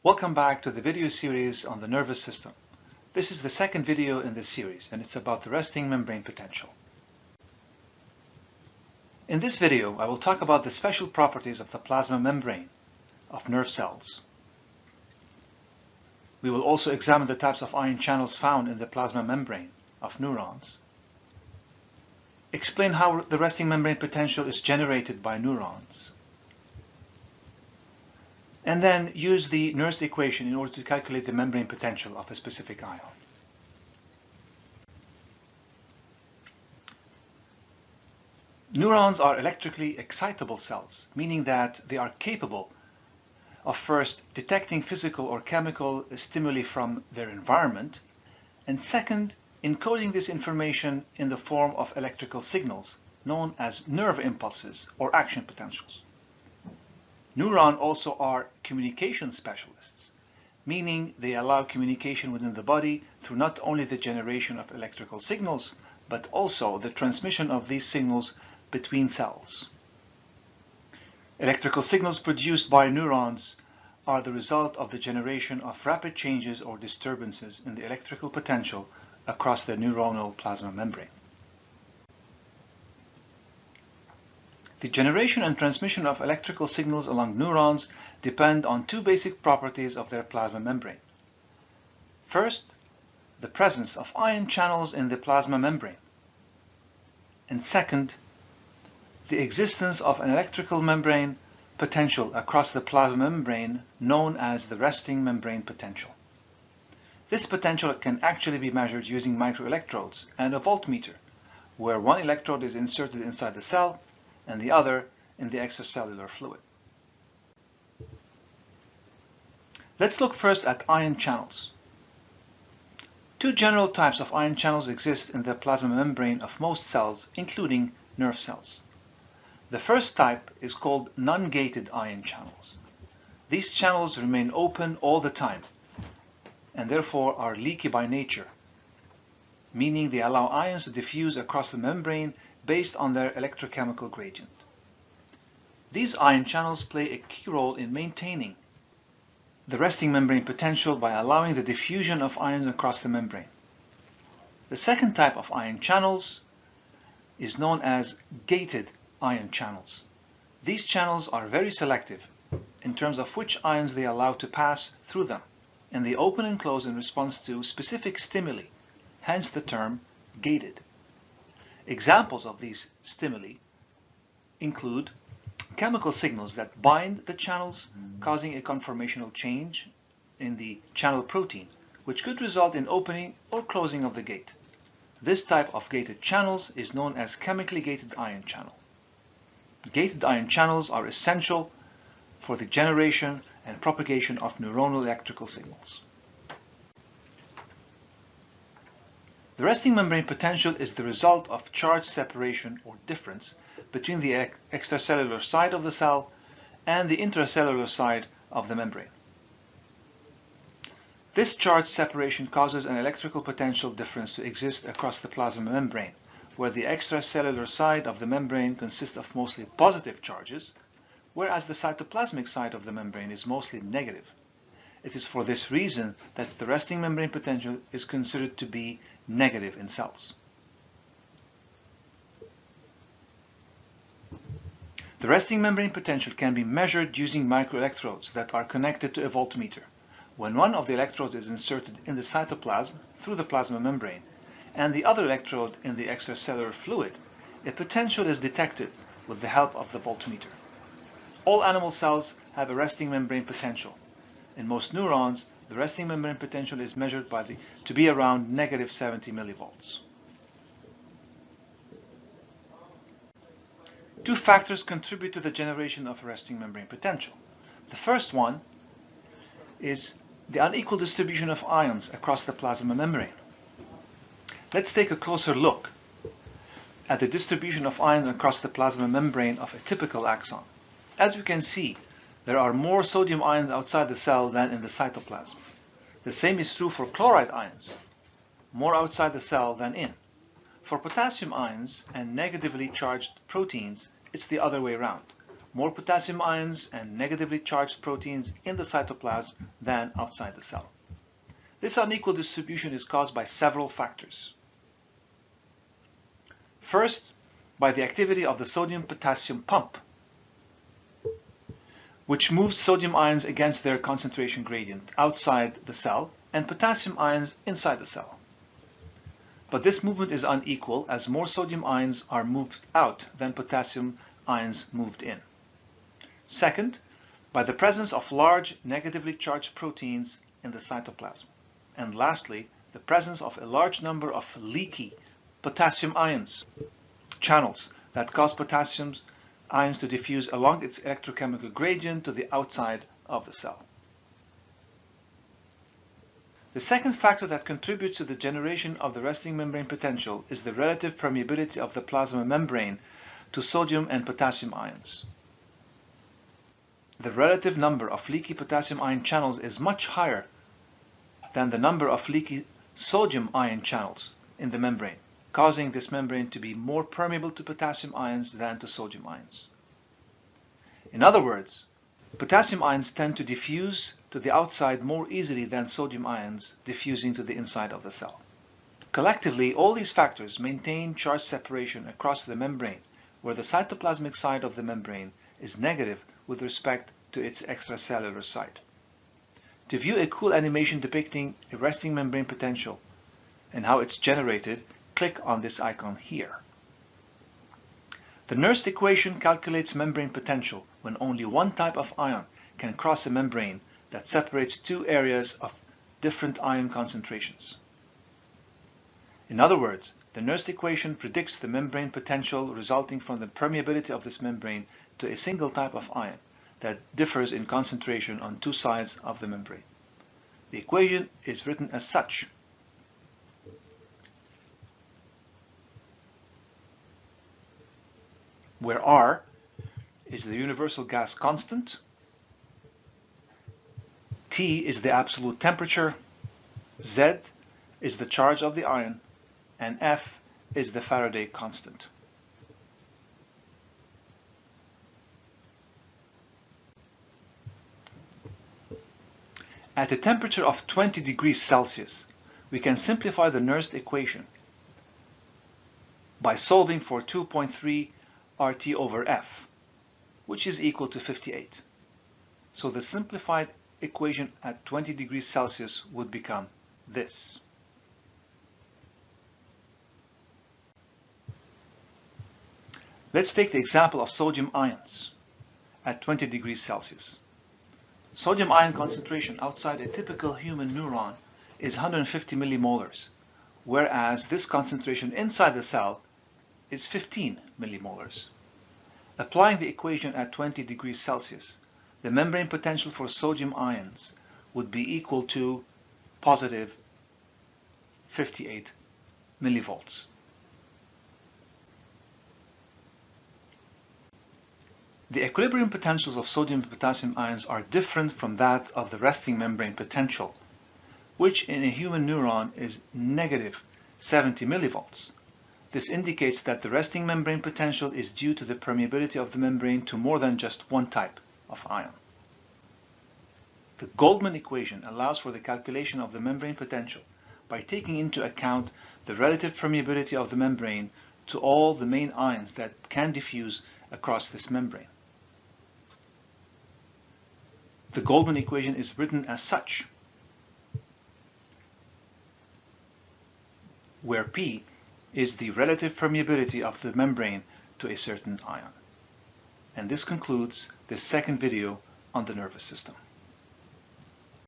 Welcome back to the video series on the nervous system. This is the second video in this series, and it's about the resting membrane potential. In this video, I will talk about the special properties of the plasma membrane of nerve cells. We will also examine the types of ion channels found in the plasma membrane of neurons. Explain how the resting membrane potential is generated by neurons. And then use the Nernst equation in order to calculate the membrane potential of a specific ion. Neurons are electrically excitable cells, meaning that they are capable of first detecting physical or chemical stimuli from their environment, and second, encoding this information in the form of electrical signals known as nerve impulses or action potentials. Neurons also are communication specialists, meaning they allow communication within the body through not only the generation of electrical signals, but also the transmission of these signals between cells. Electrical signals produced by neurons are the result of the generation of rapid changes or disturbances in the electrical potential across the neuronal plasma membrane. The generation and transmission of electrical signals along neurons depend on two basic properties of their plasma membrane. First, the presence of ion channels in the plasma membrane. And second, the existence of an electrical membrane potential across the plasma membrane known as the resting membrane potential. This potential can actually be measured using microelectrodes and a voltmeter, where one electrode is inserted inside the cell and the other in the extracellular fluid. Let's look first at ion channels. Two general types of ion channels exist in the plasma membrane of most cells, including nerve cells. The first type is called non-gated ion channels. These channels remain open all the time and therefore are leaky by nature, meaning they allow ions to diffuse across the membrane based on their electrochemical gradient. These ion channels play a key role in maintaining the resting membrane potential by allowing the diffusion of ions across the membrane. The second type of ion channels is known as gated ion channels. These channels are very selective in terms of which ions they allow to pass through them, and they open and close in response to specific stimuli, hence the term gated. Examples of these stimuli include chemical signals that bind the channels, causing a conformational change in the channel protein, which could result in opening or closing of the gate. This type of gated channels is known as chemically gated ion channel. Gated ion channels are essential for the generation and propagation of neuronal electrical signals. The resting membrane potential is the result of charge separation or difference between the extracellular side of the cell and the intracellular side of the membrane. This charge separation causes an electrical potential difference to exist across the plasma membrane, where the extracellular side of the membrane consists of mostly positive charges, whereas the cytoplasmic side of the membrane is mostly negative. It is for this reason that the resting membrane potential is considered to be negative in cells. The resting membrane potential can be measured using microelectrodes that are connected to a voltmeter. When one of the electrodes is inserted in the cytoplasm through the plasma membrane and the other electrode in the extracellular fluid, a potential is detected with the help of the voltmeter. All animal cells have a resting membrane potential. In most neurons, the resting membrane potential is measured to be around negative 70 millivolts. Two factors contribute to the generation of a resting membrane potential. The first one is the unequal distribution of ions across the plasma membrane. Let's take a closer look at the distribution of ions across the plasma membrane of a typical axon. As we can see, there are more sodium ions outside the cell than in the cytoplasm. The same is true for chloride ions, more outside the cell than in. For potassium ions and negatively charged proteins, it's the other way around. more potassium ions and negatively charged proteins in the cytoplasm than outside the cell. This unequal distribution is caused by several factors. First, by the activity of the sodium-potassium pump, which moves sodium ions against their concentration gradient outside the cell and potassium ions inside the cell. But this movement is unequal as more sodium ions are moved out than potassium ions moved in. Second, by the presence of large negatively charged proteins in the cytoplasm. And lastly, the presence of a large number of leaky potassium ions channels that cause potassium ions to diffuse along its electrochemical gradient to the outside of the cell. The second factor that contributes to the generation of the resting membrane potential is the relative permeability of the plasma membrane to sodium and potassium ions. The relative number of leaky potassium ion channels is much higher than the number of leaky sodium ion channels in the membrane, causing this membrane to be more permeable to potassium ions than to sodium ions. In other words, potassium ions tend to diffuse to the outside more easily than sodium ions diffusing to the inside of the cell. Collectively, all these factors maintain charge separation across the membrane, where the cytoplasmic side of the membrane is negative with respect to its extracellular side. To view a cool animation depicting a resting membrane potential and how it's generated, click on this icon here. The Nernst equation calculates membrane potential when only one type of ion can cross a membrane that separates two areas of different ion concentrations. In other words, the Nernst equation predicts the membrane potential resulting from the permeability of this membrane to a single type of ion that differs in concentration on two sides of the membrane. The equation is written as such. Where R is the universal gas constant, T is the absolute temperature, Z is the charge of the ion, and F is the Faraday constant. At a temperature of 20 degrees Celsius, we can simplify the Nernst equation by solving for 2.3 RT over F, which is equal to 58. So the simplified equation at 20 degrees Celsius would become this. Let's take the example of sodium ions at 20 degrees Celsius. Sodium ion concentration outside a typical human neuron is 150 millimolars, whereas this concentration inside the cell is 15 millimolars. Applying the equation at 20 degrees Celsius, the membrane potential for sodium ions would be equal to positive 58 millivolts. The equilibrium potentials of sodium and potassium ions are different from that of the resting membrane potential, which in a human neuron is negative 70 millivolts. This indicates that the resting membrane potential is due to the permeability of the membrane to more than just one type of ion. The Goldman equation allows for the calculation of the membrane potential by taking into account the relative permeability of the membrane to all the main ions that can diffuse across this membrane. The Goldman equation is written as such, where P is the relative permeability of the membrane to a certain ion. And this concludes this second video on the nervous system.